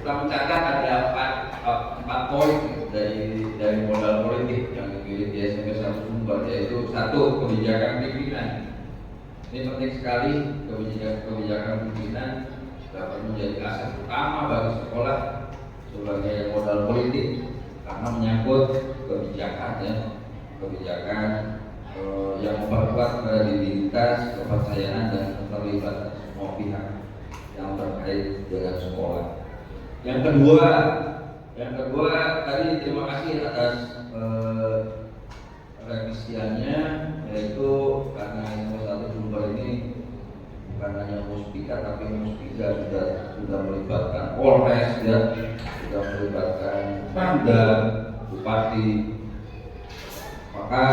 kita mencatat ada empat poin dari modal politik yang dimiliki SMP 1 Sumber, yaitu satu, kebijakan pimpinan. Ini penting sekali, kebijakan pimpinan dapat menjadi aset utama bagi sekolah sebagai modal politik karena menyangkut kebijakan yang memperkuat kredibilitas, kepercayaan dan keterlibatan semua pihak yang terkait dengan sekolah. Yang kedua tadi terima kasih atas revisiannya, yaitu karena SMP 1 Sumber ini bukan hanya Muspika tapi Muspika sudah melibatkan Polres, sudah melibatkan Pemda, Bupati. Maka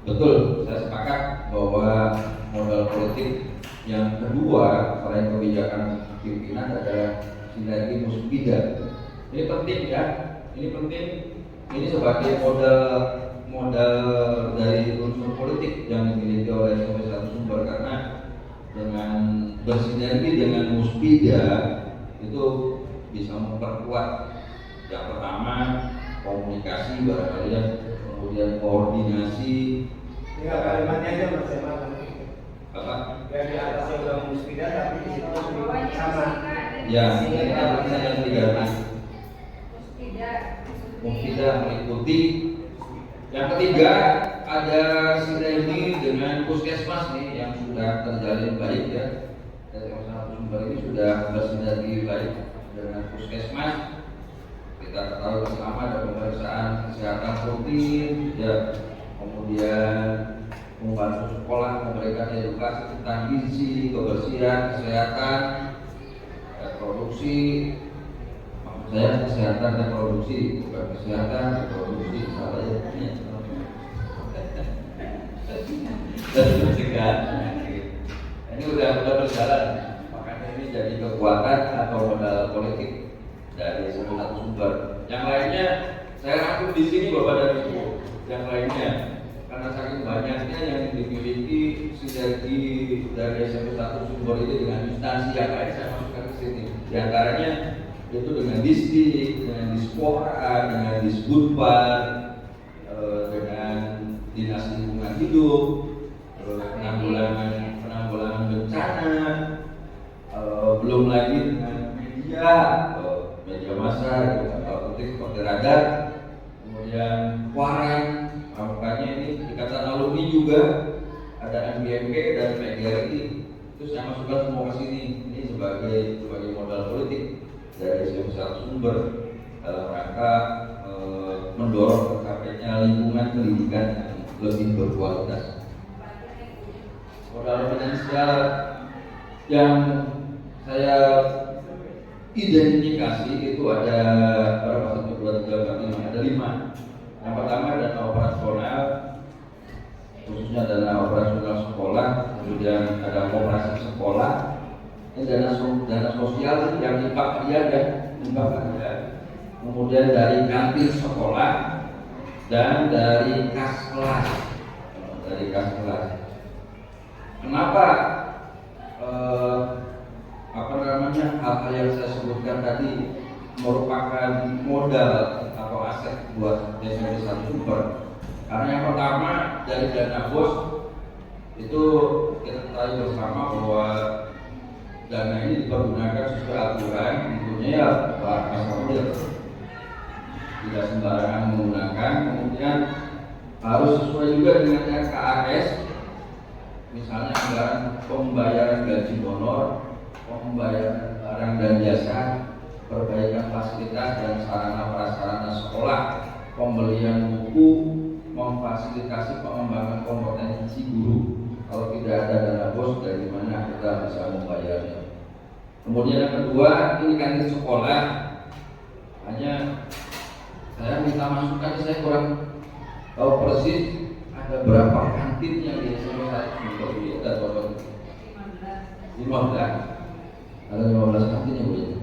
betul, saya sepakat bahwa modal politik yang kedua selain kebijakan pimpinan adalah sinergi Muspida. Ini penting ya, ini penting. Ini sebagai modal dari unsur politik yang dimiliki oleh SMP 1 Sumber, karena dengan bersinergi dengan Muspida itu bisa memperkuat yang pertama komunikasi barangkali ya, kemudian koordinasi. Tinggal kalimatnya aja bersama. Apa? Yang di atasnya udah Muspida tapi di situ sama. Ya, ini artinya yang diganti. Muspida meliputi. Yang ketiga ada sinergi dengan puskesmas nih yang sudah terjalin baik ya. SMP 1 Sumber ini sudah bersinergi baik dengan puskesmas. Kita ketahui bersama ada pemeriksaan kesehatan rutin, ya, kemudian membantu sekolah memberikan edukasi tentang gizi, kebersihan, kesehatan, reproduksi. Maksud saya kesehatan reproduksi, bukan kesehatan reproduksi, salah ya. Dan pencegahan. Ini udah berjalan, makanya ini jadi kekuatan atau modal politik dari SMP 1 Sumber. Yang lainnya saya rangkum di sini Bapak dan Ibu. Yang lainnya karena saking banyaknya yang dimiliki sinergi dari SMP 1 Sumber itu dengan instansi yang lain, saya masukkan ke sini. Di antaranya itu dengan Disdik, dengan Dispora, dengan Disbudpar, dengan Dinas Lingkungan Hidup, penanggulangan bencana, belum lagi dengan media massa, seperti radar, kemudian waran. Makanya ini ikatan alumni juga ada MBMP dan PGRI. Itu saya masukkan semua ke sini. Ini sebagai modal politik dari SMP 1 Sumber dalam rangka mendorong tercapainya lingkungan pendidikan yang lebih berkualitas. Modal finansial yang saya identifikasi itu ada berapa? 1, 2, 3, 4, 5, ada 5. Yang pertama dana operasional, khususnya dana operasional sekolah, kemudian ada koperasi sekolah, ini dana sosial yang infak ada, kemudian dari kantin sekolah dan dari kas kelas, Kenapa hal-hal yang saya sebutkan tadi merupakan modal atau aset buat SMP 1 Sumber? Karena yang pertama dari dana BOS itu kita tahu bersama bahwa dana ini dipergunakan sesuai aturan, tentunya ya bahasa tidak sembarangan menggunakan, kemudian harus sesuai juga dengan RKAS, misalnya anggaran pembayaran gaji honor, pembayaran barang dan jasa, perbaikan fasilitas dan sarana prasarana sekolah, pembelian buku, memfasilitasi pengembangan kompetensi guru. Kalau tidak ada dana BOS, dari mana kita bisa membayarnya? Kemudian yang kedua, ini kantin sekolah. Hanya saya minta masukan, saya kurang tahu persis ada berapa kantin yang di SMP 1 Sumber ini. Ada 15. Ada 15 kantin yang boleh.